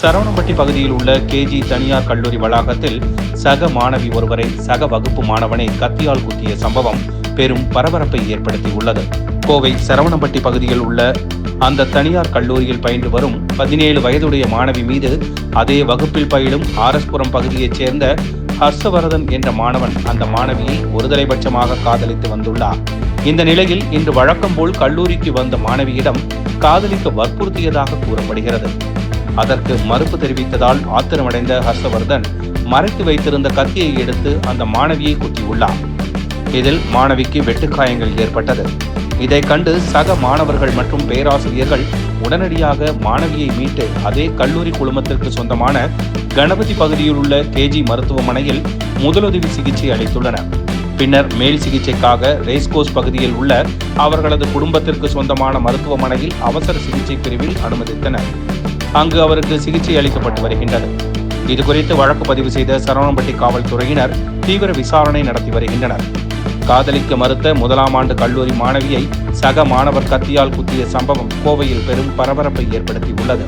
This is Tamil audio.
சரவணம்பட்டி பகுதியில் உள்ள கேஜி தனியார் கல்லூரி வளாகத்தில் சக மாணவி ஒருவரை சக வகுப்பு மாணவனை கத்தியால் குத்திய சம்பவம் பெரும் பரபரப்பை ஏற்படுத்தியுள்ளது. கோவை சரவணம்பட்டி பகுதியில் உள்ள அந்த தனியார் கல்லூரியில் பயின்று வரும் 17 வயதுடைய மாணவி மீது அதே வகுப்பில் பயிலும் ஆர்எஸ்புரம் பகுதியைச் சேர்ந்த ஹர்ஷவர்தன் என்ற மாணவன் அந்த மாணவியை ஒருதலைபட்சமாக காதலித்து வந்துள்ளார். இந்த நிலையில் இன்று வழக்கம் போல் கல்லூரிக்கு வந்த மாணவியிடம் காதலிக்க வற்புறுத்தியதாக கூறப்படுகிறது. அதற்கு மறுப்பு தெரிவித்ததால் ஆத்திரமடைந்த ஹர்ஷவர்தன் மறைத்து வைத்திருந்த கத்தியை எடுத்து அந்த மாணவியை குத்தியுள்ளார். இதில் மாணவிக்கு வெட்டுக்காயங்கள் ஏற்பட்டது. இதை கண்டு சக மாணவர்கள் மற்றும் பேராசிரியர்கள் உடனடியாக மாணவியை மீட்டு அதே கல்லூரி குழுமத்திற்கு சொந்தமான கணபதி பகுதியில் உள்ள கேஜி மருத்துவமனையில் முதலுதவி சிகிச்சை அளித்துள்ளனர். பின்னர் மேல் சிகிச்சைக்காக ரேஸ்கோர்ஸ் பகுதியில் உள்ள அவர்களது குடும்பத்திற்கு சொந்தமான மருத்துவமனையில் அவசர சிகிச்சை பிரிவில் அனுமதித்தனர். அங்கு அவருக்கு சிகிச்சை அளிக்கப்பட்டு வருகின்றது. இதுகுறித்து வழக்கு பதிவு செய்த சரவணம்பட்டி காவல்துறையினர் தீவிர விசாரணை நடத்தி வருகின்றனர். காதலிக்க மறுத்த முதலாம் ஆண்டு கல்லூரி மாணவியை சக மாணவர் கத்தியால் குத்திய சம்பவம் கோவையில் பெரும் பரபரப்பை ஏற்படுத்தியுள்ளது.